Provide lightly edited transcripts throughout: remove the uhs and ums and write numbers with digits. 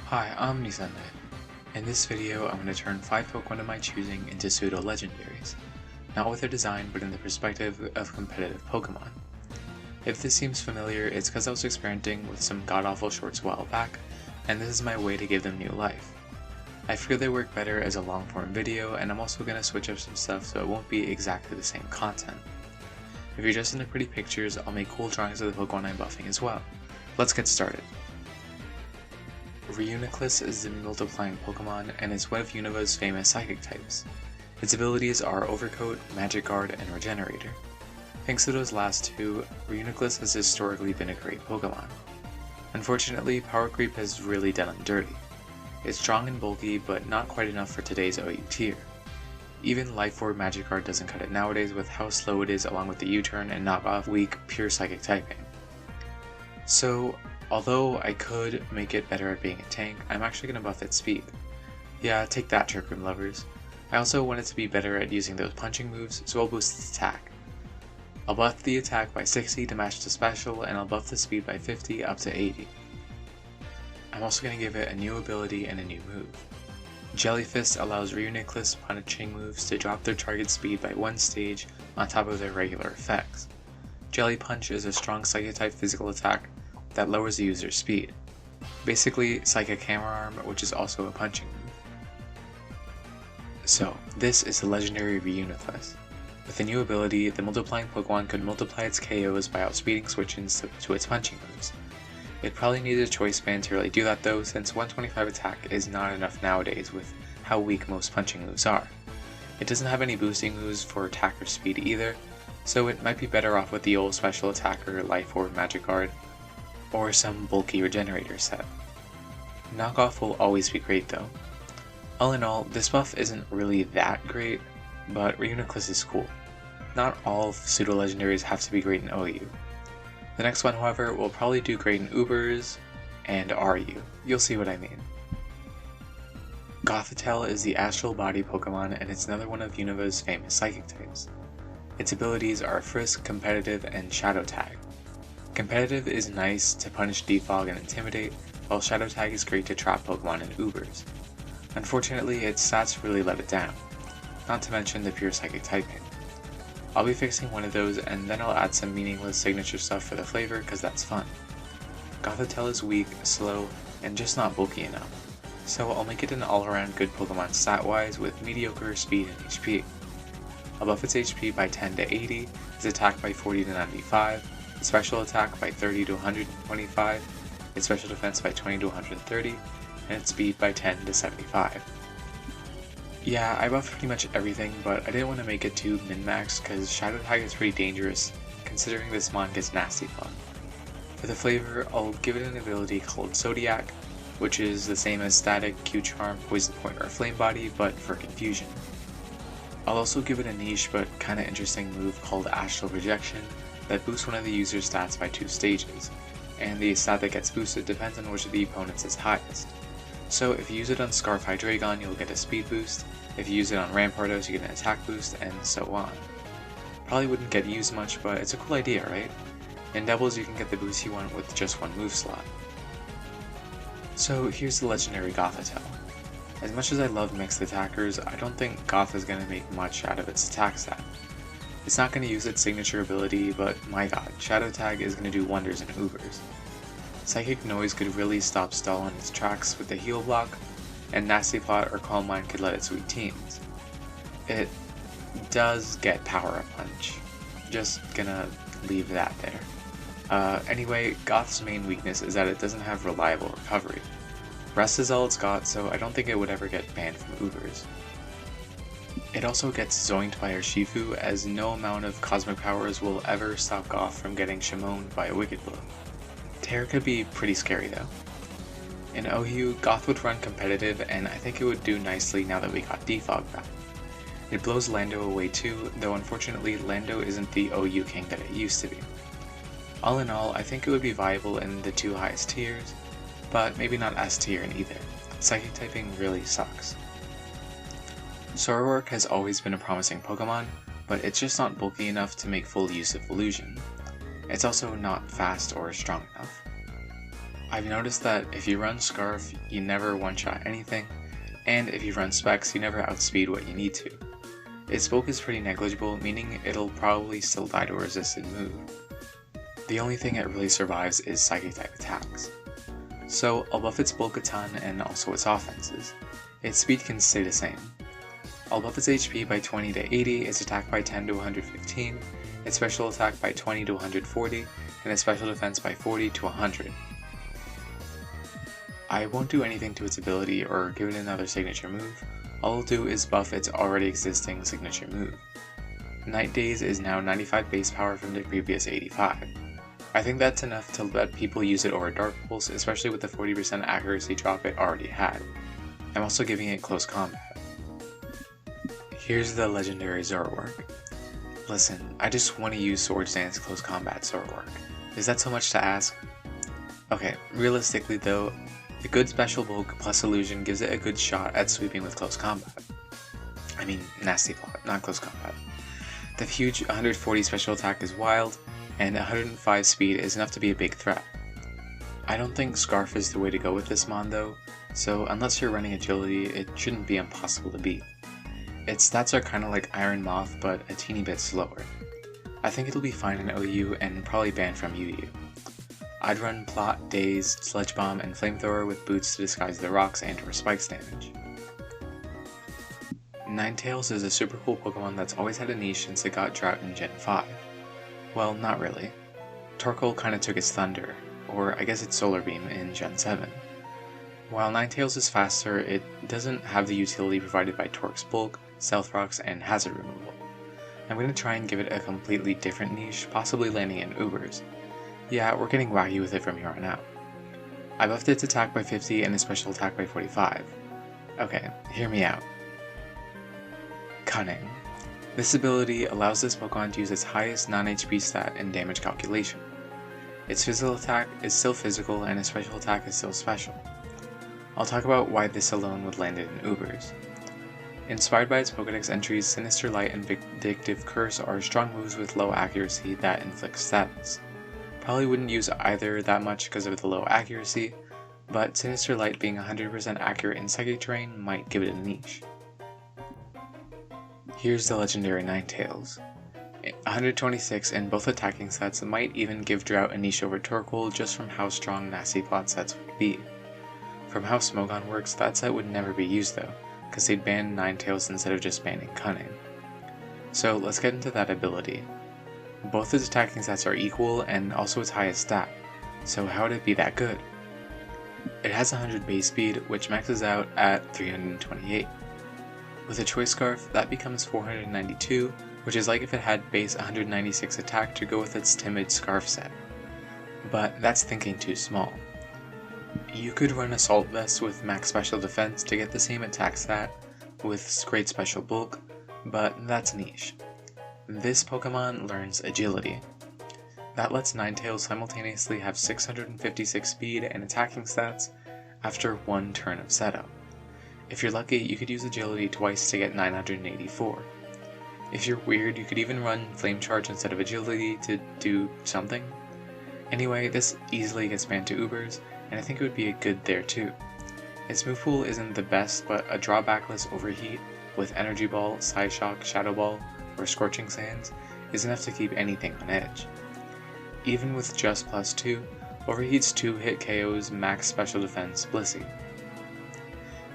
Hi, I'm Nissan. In this video, I'm going to turn 5 Pokemon of my choosing into Pseudo legendaries, not with their design, but in the perspective of competitive Pokemon. If this seems familiar, it's because I was experimenting with some god-awful shorts a while back, and this is my way to give them new life. I figure they work better as a long-form video, and I'm also going to switch up some stuff so it won't be exactly the same content. If you're just into pretty pictures, I'll make cool drawings of the Pokemon I'm buffing as well. Let's get started. Reuniclus is the multiplying Pokemon, and it's one of Univa's famous psychic types. Its abilities are Overcoat, Magic Guard, and Regenerator. Thanks to those last two, Reuniclus has historically been a great Pokemon. Unfortunately, power creep has really done him dirty. It's strong and bulky, but not quite enough for today's OU tier. Even Life Orb Magic Guard doesn't cut it nowadays with how slow it is along with the U-turn and knockoff weak pure psychic typing. So, although I could make it better at being a tank, I'm actually going to buff its speed. Yeah, take that, Trick Room lovers. I also want it to be better at using those punching moves, so I'll boost its attack. I'll buff the attack by 60 to match the special, and I'll buff the speed by 50 up to 80. I'm also going to give it a new ability and a new move. Jelly Fist allows Reuniclus punching moves to drop their target speed by 1 stage on top of their regular effects. Jelly Punch is a strong Psychic-type physical attack that lowers the user's speed. Basically, Psychic Hammer Arm, which is also a punching move. So, this is the legendary Reuniclus. With the new ability, the multiplying Pokemon could multiply its KOs by outspeeding switch-ins to its punching moves. It probably needed a choice band to really do that though, since 125 attack is not enough nowadays with how weak most punching moves are. It doesn't have any boosting moves for attack or speed either, so it might be better off with the old special attacker, Life Orb Magic Guard, or some bulky regenerator set. Knockoff will always be great though. All in all, this buff isn't really that great, but Reuniclus is cool. Not all pseudo legendaries have to be great in OU. The next one, however, will probably do great in Ubers and RU. You'll see what I mean. Gothitelle is the astral body Pokemon, and it's another one of Univa's famous psychic types. Its abilities are Frisk, Competitive, and Shadow Tag. Competitive is nice to punish, defog, and intimidate, while Shadow Tag is great to trap Pokemon in Ubers. Unfortunately, its stats really let it down, not to mention the pure psychic typing. I'll be fixing one of those, and then I'll add some meaningless signature stuff for the flavor, cause that's fun. Gothitelle is weak, slow, and just not bulky enough, so I'll make it an all-around good Pokemon stat-wise with mediocre speed and HP. I'll buff its HP by 10 to 80, its attack by 40 to 95, its special attack by 30 to 125, its special defense by 20 to 130, and its speed by 10 to 75. Yeah, I buffed pretty much everything, but I didn't want to make it too min-max because Shadow Tag is pretty dangerous, considering this mon gets Nasty Plot. For the flavor, I'll give it an ability called Zodiac, which is the same as Static, Q-Charm, Poison Point, or Flame Body, but for confusion. I'll also give it a niche but kinda interesting move called Astral Projection that boosts one of the user's stats by 2 stages, and the stat that gets boosted depends on which of the opponents is highest. So if you use it on Scarf Hydreigon, you'll get a speed boost, if you use it on Rampardos, you get an attack boost, and so on. Probably wouldn't get used much, but it's a cool idea, right? In doubles, you can get the boost you want with just one move slot. So here's the legendary Gothitelle. As much as I love mixed attackers, I don't think Goth is going to make much out of its attack stat. It's not going to use its signature ability, but my god, Shadow Tag is going to do wonders in Ubers. Psychic Noise could really stop Stall in its tracks with the heal block, and Nasty Plot or Calm Mind could let it sweep teams. It does get Power Up Punch. Just gonna leave that there. Anyway, Goth's main weakness is that it doesn't have reliable recovery. Rest is all it's got, so I don't think it would ever get banned from Ubers. It also gets zoinked by Urshifu, as no amount of cosmic powers will ever stop Goth from getting Shimoned by a Wicked Blow. Terra could be pretty scary though. In OU, Goth would run competitive, and I think it would do nicely now that we got Defog back. It blows Lando away too, though unfortunately Lando isn't the OU king that it used to be. All in all, I think it would be viable in the 2 highest tiers, but maybe not S tier in either. Psychic typing really sucks. Zoroark has always been a promising Pokemon, but it's just not bulky enough to make full use of Illusion. It's also not fast or strong enough. I've noticed that if you run Scarf, you never one-shot anything, and if you run Specs, you never outspeed what you need to. Its bulk is pretty negligible, meaning it'll probably still die to a resisted move. The only thing it really survives is Psychic type attacks. So I'll buff its bulk a ton and also its offenses. Its speed can stay the same. I'll buff its HP by 20 to 80, its attack by 10 to 115, its special attack by 20 to 140, and its special defense by 40 to 100. I won't do anything to its ability or give it another signature move. All I'll do is buff its already existing signature move. Night Daze is now 95 base power from the previous 85. I think that's enough to let people use it over Dark Pulse, especially with the 40% accuracy drop it already had. I'm also giving it close combat. Here's the legendary Zoroark. Listen, I just want to use Swords Dance close combat Zoroark. Is that so much to ask? Okay, realistically though, the good special bulk plus illusion gives it a good shot at sweeping with close combat. I mean, nasty plot, not close combat. The huge 140 special attack is wild, and 105 speed is enough to be a big threat. I don't think Scarf is the way to go with this mon though, so unless you're running agility, it shouldn't be impossible to beat. Its stats are kinda like Iron Moth, but a teeny bit slower. I think it'll be fine in OU and probably banned from UU. I'd run Plot, Daze, Sledge Bomb, and Flamethrower with boots to disguise the rocks and or spikes damage. Ninetales is a super cool Pokemon that's always had a niche since it got Drought in Gen 5. Well, not really. Torkoal kinda took its thunder, or I guess its Solar Beam in Gen 7. While Ninetales is faster, it doesn't have the utility provided by Torque's bulk, Stealth Rocks, and Hazard Removal. I'm going to try and give it a completely different niche, possibly landing in Ubers. Yeah, we're getting wacky with it from here on out. I buffed its attack by 50 and its special attack by 45. Okay, hear me out. Cunning. This ability allows this Pokemon to use its highest non-HP stat in damage calculation. Its physical attack is still physical and its special attack is still special. I'll talk about why this alone would land it in Ubers. Inspired by its Pokedex entries, Sinister Light and Vindictive Curse are strong moves with low accuracy that inflict status. Probably wouldn't use either that much because of the low accuracy, but Sinister Light being 100% accurate in Psychic terrain might give it a niche. Here's the legendary Ninetales. 126 in both attacking sets might even give Drought a niche over Torkoal just from how strong Nasty Plot sets would be. From how Smogon works, that set would never be used though, because they'd ban Ninetales instead of just banning Cunning. So let's get into that ability. Both its attacking stats are equal and also its highest stat, so how would it be that good? It has 100 base speed, which maxes out at 328. With a Choice Scarf, that becomes 492, which is like if it had base 196 attack to go with its Timid Scarf set. But that's thinking too small. You could run Assault Vest with max special defense to get the same attack stat with great special bulk, but that's niche. This Pokemon learns Agility. That lets Ninetales simultaneously have 656 speed and attacking stats after one turn of setup. If you're lucky, you could use Agility twice to get 984. If you're weird, you could even run Flame Charge instead of Agility to do something. Anyway, this easily gets banned to Ubers, and I think it would be a good there too. Its move pool isn't the best, but a drawbackless Overheat with Energy Ball, Psyshock, Shadow Ball, or Scorching Sands is enough to keep anything on edge. Even with just +2, Overheat's 2-hit KOs max special defense Blissey.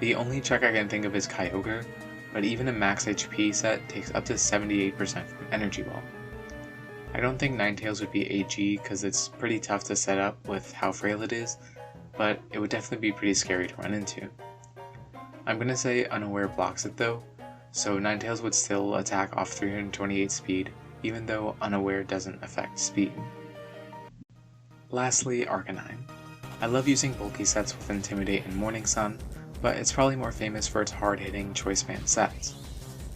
The only check I can think of is Kyogre, but even a max HP set takes up to 78% from Energy Ball. I don't think Ninetales would be AG because it's pretty tough to set up with how frail it is, but it would definitely be pretty scary to run into. I'm gonna say Unaware blocks it though, so Ninetales would still attack off 328 speed, even though Unaware doesn't affect speed. Lastly, Arcanine. I love using bulky sets with Intimidate and Morning Sun, but it's probably more famous for its hard-hitting Choice Band sets.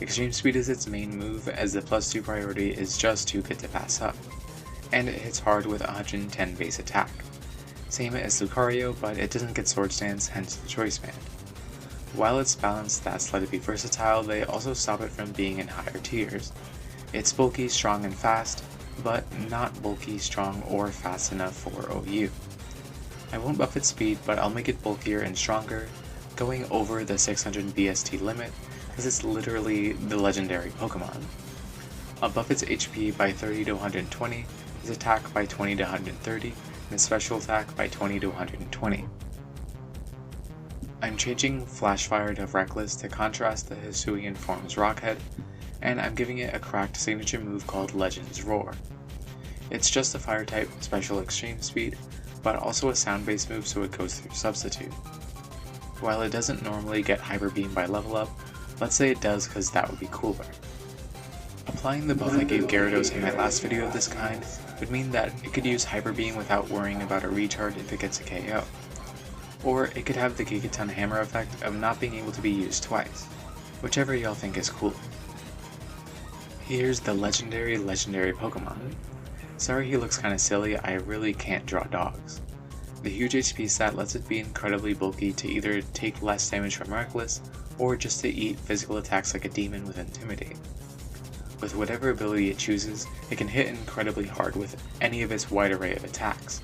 Extreme Speed is its main move, as the +2 priority is just too good to pass up, and it hits hard with 110 base attack. Same as Lucario, but it doesn't get Sword Stance, hence the Choice Band. While its balanced stats let it be versatile, they also stop it from being in higher tiers. It's bulky, strong, and fast, but not bulky, strong, or fast enough for OU. I won't buff its speed, but I'll make it bulkier and stronger, going over the 600 BST limit, as it's literally the legendary Pokemon. I'll buff its HP by 30 to 120, its attack by 20 to 130, and its special attack by 20 to 120. I'm changing Flashfire to Reckless to contrast the Hisuian form's Rockhead, and I'm giving it a cracked signature move called Legends Roar. It's just a fire type special extreme speed, but also a sound based move so it goes through Substitute. While it doesn't normally get Hyper Beam by level up, let's say it does because that would be cooler. Applying the buff I gave Gyarados in my last video of this kind would mean that it could use Hyper Beam without worrying about a recharge if it gets a KO. Or it could have the Gigaton Hammer effect of not being able to be used twice, whichever y'all think is cooler. Here's the legendary Pokemon. Sorry he looks kinda silly, I really can't draw dogs. The huge HP stat lets it be incredibly bulky to either take less damage from Reckless, or just to eat physical attacks like a demon with Intimidate. With whatever ability it chooses, it can hit incredibly hard with any of its wide array of attacks.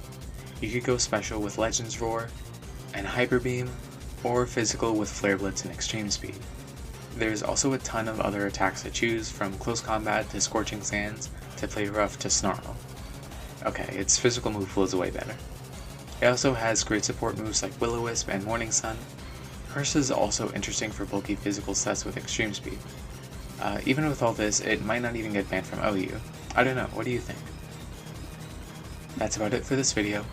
You could go special with Legends Roar, and Hyper Beam, or physical with Flare Blitz and Extreme Speed. There's also a ton of other attacks to choose, from Close Combat to Scorching Sands to Play Rough to Snarl. Okay, its physical move pool is way better. It also has great support moves like Will-O-Wisp and Morning Sun. Curse is also interesting for bulky physical sets with Extreme Speed. Even with all this, it might not even get banned from OU. I don't know, what do you think? That's about it for this video.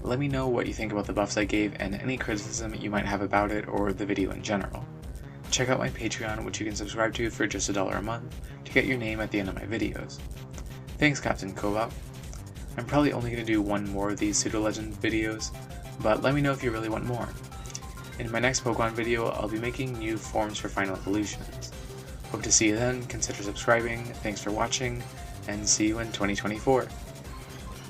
Let me know what you think about the buffs I gave and any criticism you might have about it or the video in general. Check out my Patreon, which you can subscribe to for just $1 a month to get your name at the end of my videos. Thanks, Captain Kobot. I'm probably only going to do one more of these Pseudo-Legend videos, but let me know if you really want more. In my next Pokemon video, I'll be making new forms for Final Evolutions. Hope to see you then, consider subscribing, thanks for watching, and see you in 2024.